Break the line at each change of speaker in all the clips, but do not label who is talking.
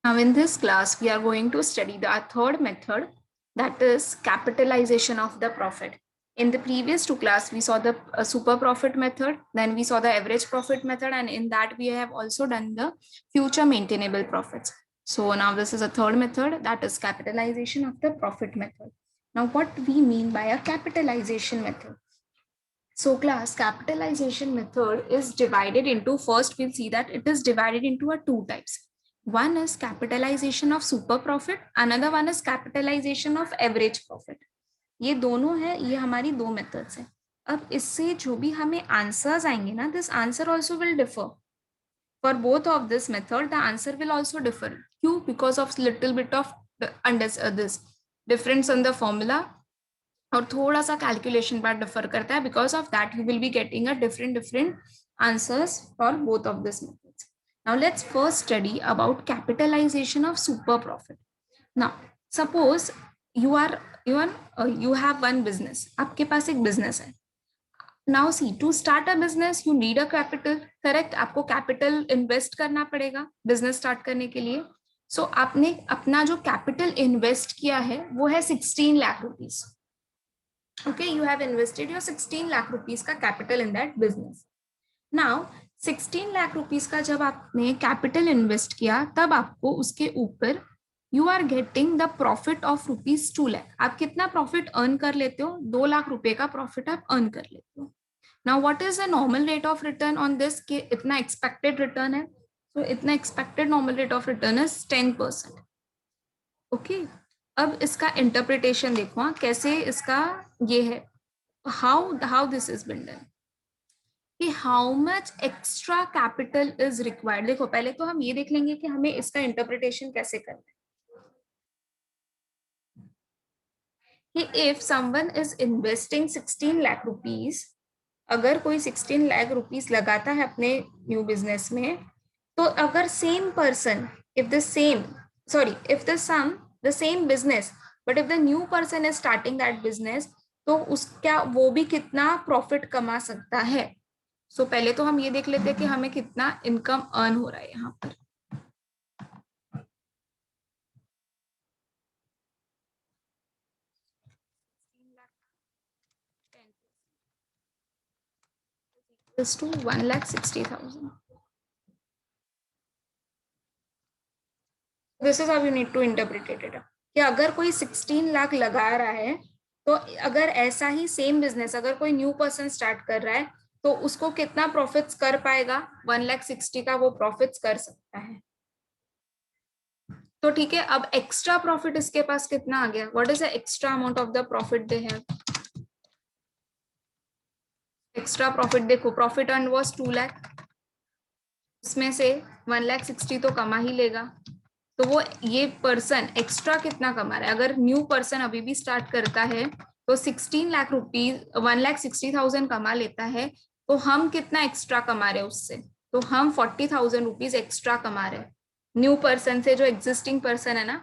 Now in this class, we are going to study the third method, that is capitalization of the profit. In the previous two class, we saw the super profit method, then we saw the average profit method, and in that we have also done the future maintainable profits. So now this is a third method, that is capitalization of the profit method. Now what we mean by a capitalization method? So class, capitalization method is divided into, first we'll see that it is divided into two types. One is capitalization of super profit, another one is capitalization of average profit. ये दोनों है, ये हमारी दो methods है. अब इससे जो भी हमें आंसर्स आएंगे ना, this answer also will differ. For both of this method, the answer will also differ. क्यों? Because of little bit of this difference in the formula और थोड़ा सा कैलकुलेशन पार्ट डिफर करता है. Because of that you will be getting a different answers for both of this methods. Now let's first study about capitalization of super profit. Now suppose you have one business. आपके पास एक business है. Now see, to start a business you need a capital. Correct, आपको capital invest करना पड़ेगा business start करने के लिए. सो आपने अपना जो कैपिटल इन्वेस्ट किया है वो है 16 lakh rupees. Okay, you have invested your 16 lakh rupees का capital in that business. Now 16 lakh rupees का जब आपने capital invest किया, तब आपको उसके ऊपर you are getting the profit of rupees 2 lakh. आप कितना profit earn कर लेते हो? 2 लाख रुपए का profit आप earn कर लेते हो. Now what is the normal rate of return on this? कि इतना expected return है. So इतना expected normal rate of return is 10%. Okay. अब इसका इंटरप्रिटेशन देखो, कैसे इसका ये है, how this is been done, कि how much extra capital is required. देखो पहले तो हम ये देख लेंगे कि हमें इसका इंटरप्रिटेशन कैसे करना है. कि if someone is investing 16 lakh rupees, अगर कोई 16 लाख रुपीज लगाता है अपने न्यू बिजनेस में, तो अगर same person, if the same business, but if the new person is starting that business, तो उसका वो भी कितना प्रॉफिट कमा सकता है. सो पहले तो हम ये देख लेते हैं कि हमें कितना इनकम अर्न हो रहा है यहाँ पर. To 1,60,000. This is how you need to interpret it. कि अगर कोई 16 लाख लगा रहा है, तो अगर ऐसा ही सेम बिजनेस अगर कोई न्यू पर्सन स्टार्ट कर रहा है, तो उसको कितना प्रॉफिट्स कर पाएगा? 1,60,000 का वो प्रॉफिट्स कर सकता है. तो ठीक है, अब एक्स्ट्रा प्रॉफिट इसके पास कितना आ गया? What is the extra amount of the profit they have? Extra profit देखो, प्रॉफिट अर्न वाज 2 लाख, इसमें से 1,60,000 तो कमा ही लेगा. तो वो ये पर्सन एक्स्ट्रा कितना कमा रहा है? अगर न्यू पर्सन अभी भी स्टार्ट करता है तो 16 लाख रुपीज 1,60,000 कमा लेता है, तो हम कितना एक्स्ट्रा कमा रहे हैं उससे? तो हम 40,000 रुपीज एक्स्ट्रा कमा रहे हैं न्यू पर्सन से. जो एग्जिस्टिंग पर्सन है ना,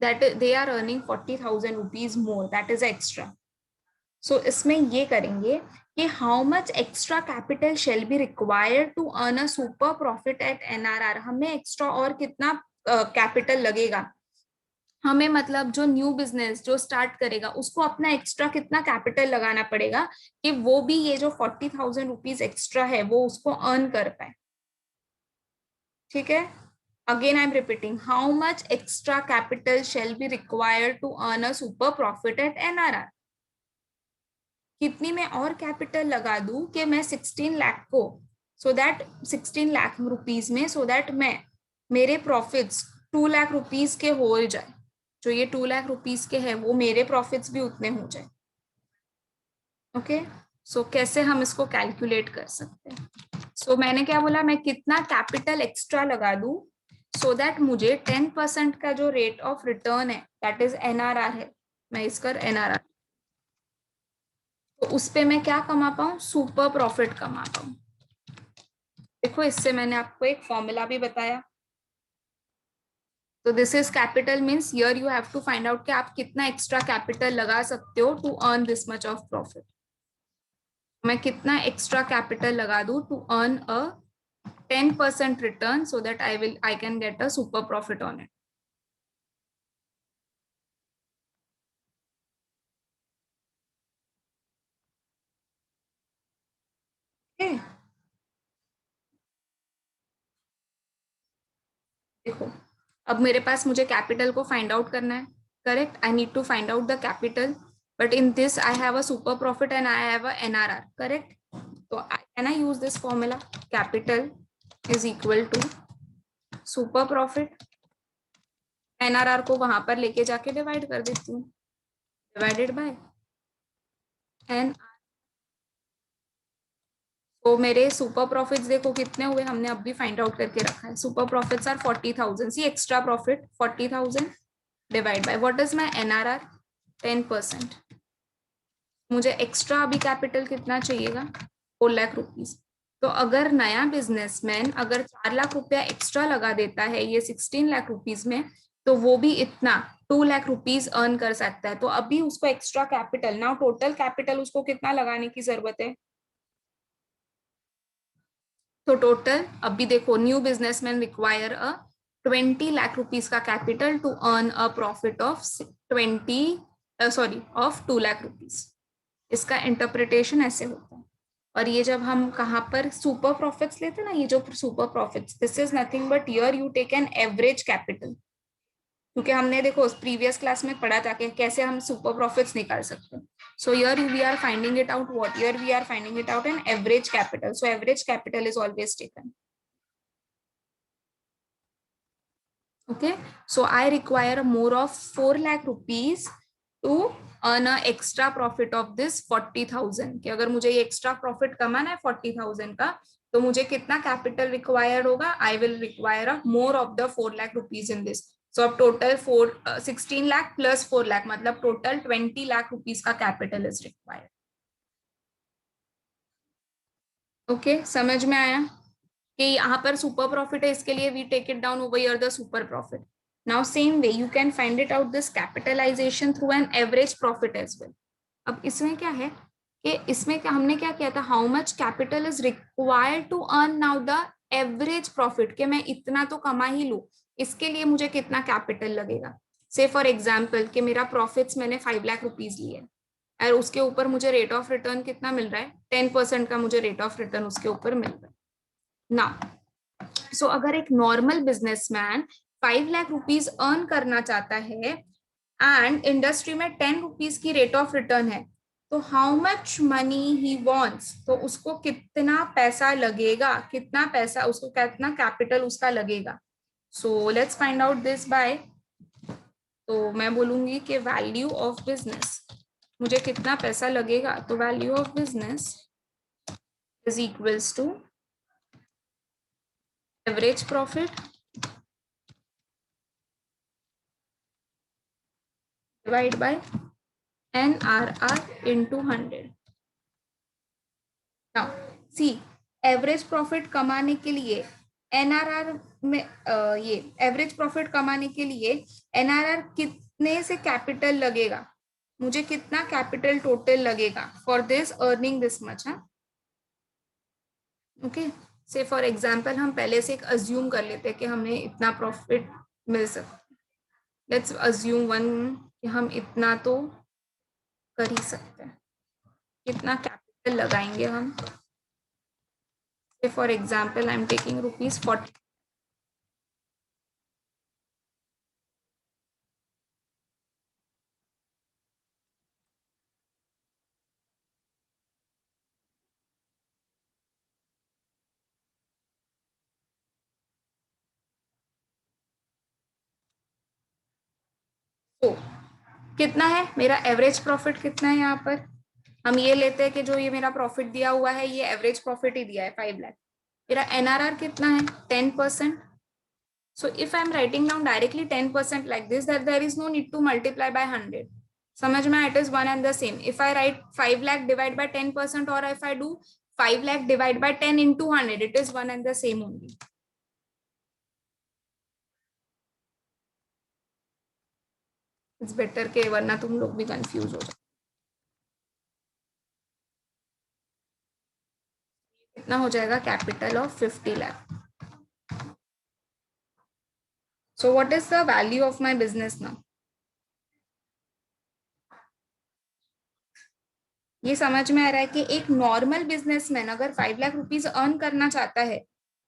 that they are earning 40,000 rupees more, that is extra. So इसमें ये करेंगे कि how much extra capital shall be required to earn a super profit at NRR. हमें एक्स्ट्रा और कितना कैपिटल लगेगा हमें, मतलब जो न्यू बिजनेस जो स्टार्ट करेगा उसको अपना एक्स्ट्रा कितना कैपिटल लगाना पड़ेगा कि वो भी ये जो 40,000 रुपीज एक्स्ट्रा है वो उसको अर्न कर पाए. ठीक है, again I am repeating, how much extra capital shall be required to earn a super profit at NRR. कितनी मैं और कैपिटल लगा दूं कि मैं 16 लाख को, सो दैट 16 लाख रुपीज में, सो दैट मैं मेरे प्रॉफिट्स 2 लाख रुपीज के हो जाए. जो ये 2 लाख रुपीज के है वो मेरे प्रॉफिट्स भी उतने हो जाए. ओके, सो कैसे हम इसको कैलकुलेट कर सकते हैं? सो मैंने क्या बोला, मैं कितना कैपिटल एक्स्ट्रा लगा दूं सो दैट मुझे 10% का जो रेट ऑफ रिटर्न है, दैट इज एनआरआर है, मैं इसका एनआरआर, तो उस पे मैं क्या कमा पाऊं? सुपर प्रॉफिट कमा पाऊं. देखो इससे मैंने आपको एक फॉर्मूला भी बताया. तो this is capital means here you have to find out कि आप कितना एक्स्ट्रा कैपिटल लगा सकते हो to earn this much of profit. मैं कितना एक्स्ट्रा कैपिटल लगा दूं to earn a 10% return, so that I can get a super profit on it. Okay? देखो, अब मेरे पास मुझे कैपिटल को फाइंड आउट करना है, correct? I need to find out the capital, but in this I have a super profit and I have a NRR, correct? तो can I use this formula? Capital is equal to super profit, NRR को वहां पर लेके जाके divide कर देती हूँ, divided by N. तो मेरे सुपर प्रॉफिट्स देखो कितने हुए, हमने अब भी फाइंड आउट करके रखा है। Super profits are 40,000, see extra profit 40,000 divide by what is my NRR 10%। मुझे एक्स्ट्रा अभी कैपिटल कितना चाहिएगा? 4 लाख रुपीज। तो अगर नया बिजनेसमैन अगर 4 लाख रुपया एक्स्ट्रा लगा देता है ये 16 लाख रुपीज में, तो वो भी इतना 2 लाख रुपीज अर्न कर सकता है। तो अभी उसको extra capital, now total capital उसको कितना लगाने की जरूरत है? तो टोटल अभी देखो, new businessman require a 20 lakh rupees का capital to earn a profit of 2 lakh rupees. इसका इंटरप्रिटेशन ऐसे होता है। और ये जब हम कहाँ पर सुपर प्रॉफिट्स लेते हैं ना, ये जो super profits, this is nothing but here you take an average capital. क्योंकि हमने देखो प्रीवियस क्लास में पढ़ा था कि कैसे हम सुपर प्रॉफिट्स निकाल सकते हैं। So here we are finding it out, what here we are finding it out an average capital, so average capital is always taken. Okay, so I require more of 4 lakh rupees to earn a extra profit of this 40,000। कि अगर मुझे ये extra profit कमाना है 40,000 का, तो मुझे कितना कैपिटल रिक्वायर होगा? I will require a more of the 4 lakh rupees in this. So अब टोटल 16 लाख प्लस 4 लाख, मतलब टोटल 20 लाख रुपीज का कैपिटल इज रिक्वायर्ड। ओके, समझ में आया कि यहाँ पर सुपर प्रॉफिट है, इसके लिए we take it down over here the super profit. Now same way you can find it out this capitalization through an average profit as well. अब इसमें क्या है कि इसमें क्या हमने क्या किया था, how much capital is required to earn now the average profit, कि मैं इतना तो कमा ही लू, इसके लिए मुझे कितना कैपिटल लगेगा। से फॉर एग्जाम्पल कि मेरा प्रॉफिट्स मैंने 5 लाख रुपीज लिए और उसके ऊपर मुझे रेट ऑफ रिटर्न कितना मिल रहा है? 10% का मुझे रेट ऑफ रिटर्न उसके ऊपर मिल रहा है ना। सो अगर एक normal businessman 5 lakh rupees earn करना चाहता है एंड इंडस्ट्री में 10 रुपीज की रेट ऑफ रिटर्न है, तो how much money he wants, तो उसको कितना पैसा लगेगा, कितना पैसा उसको, कितना कैपिटल उसका लगेगा। So let's find out this by, तो मैं बोलूंगी कि वैल्यू ऑफ बिजनेस, मुझे कितना पैसा लगेगा, तो value of business is equals to average profit divide by NRR into 100। Now see, average profit कमाने के लिए NRR में ये एवरेज प्रॉफिट कमाने के लिए NRR कितने से कैपिटल लगेगा, मुझे कितना कैपिटल टोटल लगेगा for this earning this much. हाँ, ओके। से फॉर एग्जांपल हम पहले से एक अज्यूम कर लेते हैं कि हमें इतना प्रॉफिट मिल सकता। लेट्स अज्यूम वन कि हम इतना तो कर ही सकते हैं। कितना कैपिटल लगाएंगे हम? For example, I'm taking rupees 40। तो कितना है मेरा एवरेज प्रॉफिट, कितना है यहाँ पर? हम ये लेते हैं कि जो ये मेरा प्रॉफिट दिया हुआ है ये एवरेज प्रॉफिट ही दिया है 5 लाख। मेरा एनआरआर कितना है? 10%। So if I am writing down directly 10% like this, that there is no need to multiply by 100। समझ में? It is one and the same. If I write 5 lakh divide by 10% और if I do 5 lakh divide by 10 into 100, it is one and the same only. It's better के वरना तुम लोग भी confuse हो जाओ। कितना हो जाएगा? Capital of 50 lakh. So what is the value of my business now? ये समझ में आ रहा है कि एक नॉर्मल बिजनेसमैन अगर 5 लाख रुपीज अर्न करना चाहता है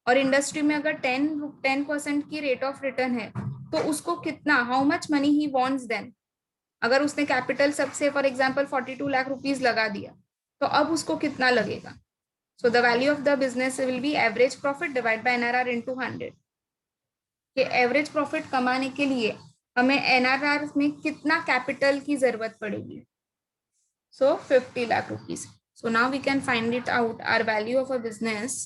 और इंडस्ट्री में अगर 10% की रेट ऑफ रिटर्न है, तो उसको कितना, how much money he wants then. अगर उसने कैपिटल सबसे फॉर एग्जांपल 42 लाख रुपीज लगा दिया, तो अब उसको कितना लगेगा। So the value of the business will be average profit divide bye NRR into 100। कि एवरेज प्रॉफिट कमाने के लिए हमें एनआरआर में कितना कैपिटल की जरूरत पड़ेगी। सो 50 lakh rupees. So now we can find it out, our value of a business.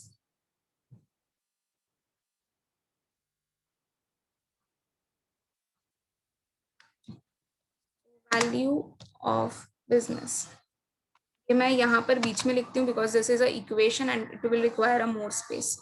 Value of business, ये मैं यहाँ पर बीच में लिखती हूँ because this is a equation and it will require a more space.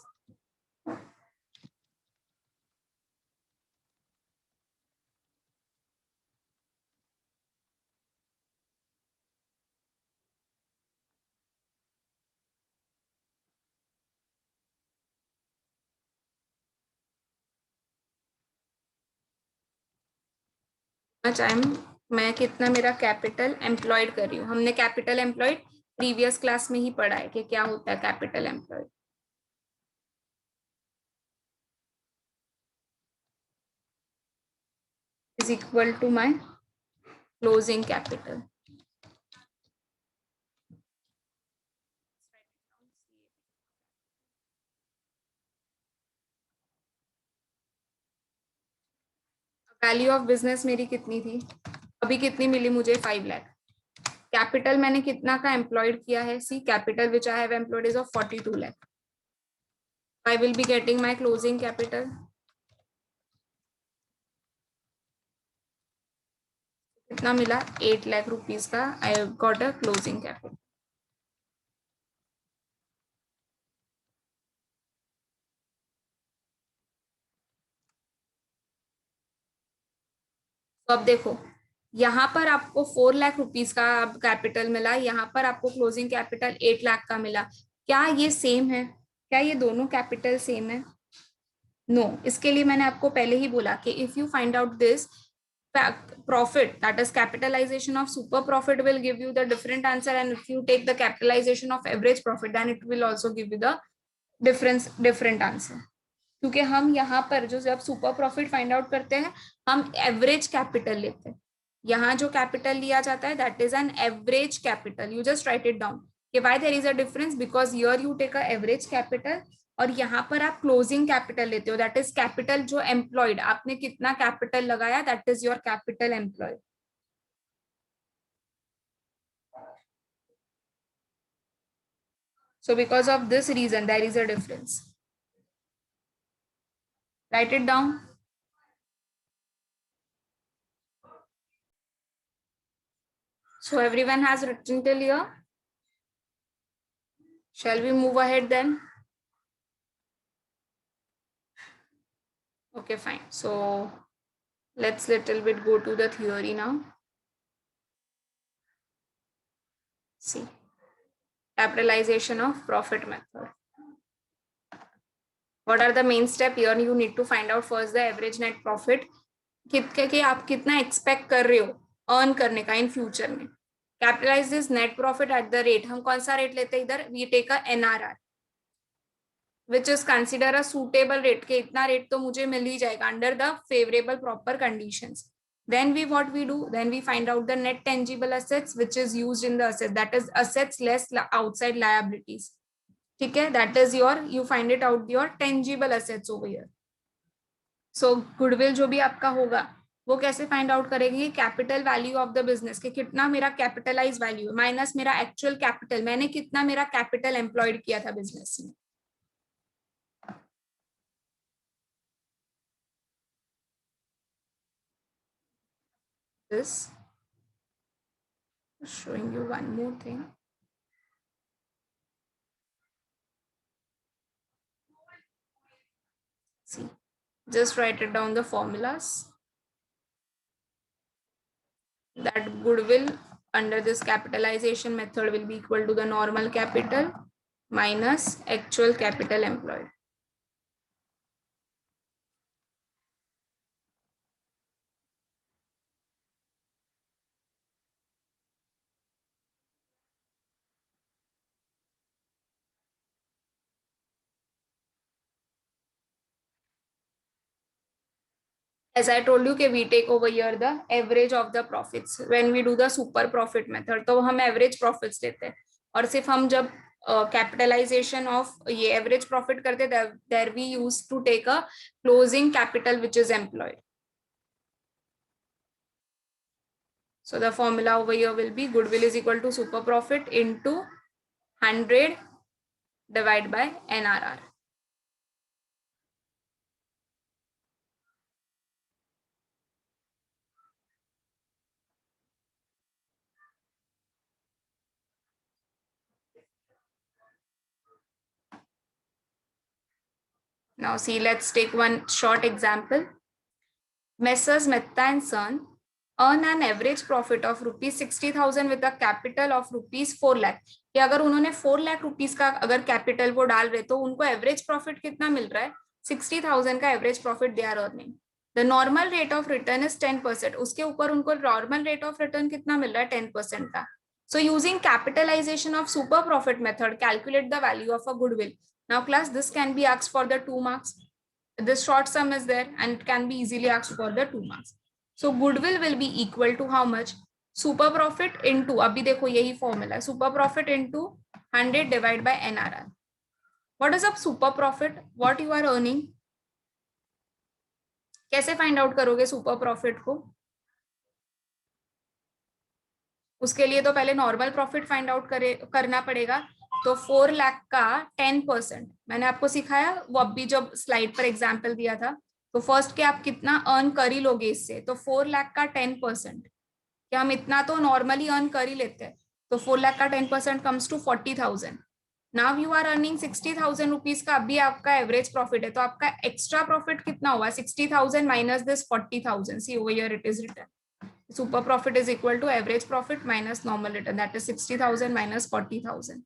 Time मैं कितना मेरा कैपिटल एम्प्लॉयड कर रही हूँ। हमने कैपिटल एम्प्लॉयड प्रीवियस क्लास में ही पढ़ा है कि क्या होता है capital employed. Is equal to my closing capital. Value of business मेरी कितनी थी, अभी कितनी मिली मुझे, 5 लाख। कैपिटल मैंने कितना का एम्प्लॉयड किया है, see capital which I have employed is of 42 lakh. I will be getting my closing capital. कितना मिला, 8 लाख रुपीज का I got a closing capital. तो अब देखो, यहाँ पर आपको 4 लाख रुपीज का कैपिटल मिला, यहाँ पर आपको क्लोजिंग कैपिटल 8 लाख का मिला। क्या ये सेम है, क्या ये दोनों कैपिटल सेम है? नो इसके लिए मैंने आपको पहले ही बोला कि if you find out this profit, that is capitalization of super profit, will give you the different answer, and if you take the capitalization of average profit then it will also give you the different answer। क्योंकि हम यहाँ पर जो जब super profit find out करते हैं हम average capital लेते हैं। यहाँ जो कैपिटल लिया जाता है that is an average capital. You just write it down कि why there is a difference, because here you take a average capital और यहाँ पर आप क्लोजिंग कैपिटल लेते हो, दैट इज कैपिटल जो एम्प्लॉयड, आपने कितना कैपिटल लगाया that is your capital employed. So because of this reason there is a difference. Write it down. So everyone has written till here. Shall we move ahead then? Okay, fine. So let's little bit go to the theory now. See, capitalization of profit method. What are the main step here? You need to find out first the average net profit. कि आप कितना expect कर रहे हो earn करने का in future में। Capitalize this net profit at the rate, हम कौन सा रेट लेते हैं इधर, we take a NRR which is consider a suitable rate, के इतना रेट तो मुझे मिल ही जाएगा under the favourable proper conditions. Then we what we do, then we find out the net tangible assets which is used in the asset, that is assets less outside liabilities। ठीक है, that is your, you find it out your tangible assets over here। So goodwill जो भी आपका होगा वो कैसे find out करेंगे, capital value of the business, के कितना मेरा कैपिटलाइज वैल्यू है माइनस मेरा एक्चुअल कैपिटल, मैंने कितना मेरा कैपिटल एम्प्लॉयड किया था बिजनेस में। This showing you one more thing. See, just write it down the formulas. That goodwill under this capitalization method will be equal to the normal capital minus actual capital employed। as I told you कि we take over here the average of the profits when we do the super profit method, तो हम average profits लेते हैं, और सिर्फ हम जब capitalization of ये average profit करते हैं, there we used to take a closing capital which is employed. So the formula over here will be goodwill is equal to super profit into 100 divided by NRR. Now see, let's take one short example. Messrs. Mehta and Son earn an average profit of rupees 60,000 with a capital of rupees 4 lakh. कि अगर उन्होंने 4 lakh rupees का अगर capital वो डाल रहे तो उनको एवरेज प्रॉफिट कितना मिल रहा है? 60,000 का average profit they are earning. The normal rate of return is 10%. उसके ऊपर उनको नॉर्मल रेट ऑफ रिटर्न कितना मिल रहा है? 10% का. So using capitalization of super profit method, calculate the value of a goodwill. Now class, this can be asked for the 2 marks. This short sum is there and it can be easily asked for the 2 marks. So goodwill will be equal to how much? Super profit into, अभी देखो यही formula, super profit into 100 divided by NRR. What is a super profit? What you are earning? कैसे find out करोगे super profit को? उसके लिए तो पहले नॉर्मल प्रॉफिट फाइंड आउट करना पड़ेगा. तो 4 लाख का 10% मैंने आपको सिखाया, वो अभी जब स्लाइड पर एग्जांपल दिया था. तो फर्स्ट के आप कितना अर्न कर ही लोगे इससे, तो 4 लाख का 10%, क्या हम इतना तो नॉर्मली अर्न कर ही लेते हैं. तो 4 लाख का 10% comes to 40,000. Now you are earning 60,000 rupees का अभी आपका एवरेज प्रॉफिट है, तो आपका एक्स्ट्रा प्रॉफिट कितना हुआ? 60,000 minus this 40,000. See over here it is written. Super profit is equal to average profit minus normal return, that is 60,000 minus 40,000.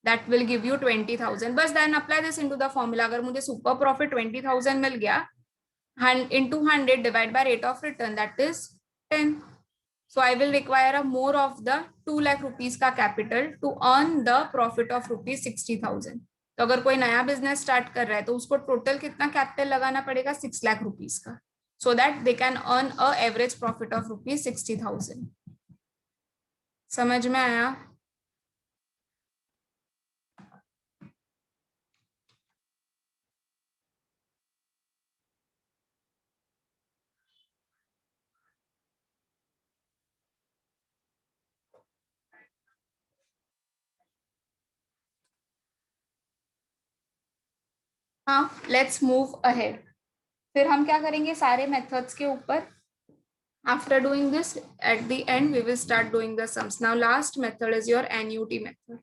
That will give you 20,000. बस then apply this into the formula. अगर मुझे super profit 20,000 मिल गया, into 100 divided by rate of return, that is 10. So I will require a more of the 2 lakh rupees का capital to earn the profit of rupees 60,000. तो अगर कोई नया business start कर रहा है तो उसको टोटल कितना कैपिटल लगाना पड़ेगा? 6 लाख रुपीस का, so that they can earn a average profit of rupees 60,000. समझ में आया? हाँ, let's move ahead. फिर हम क्या करेंगे सारे मेथड्स के ऊपर. After doing this, at the end we will start doing the sums. Now last method is your annuity method.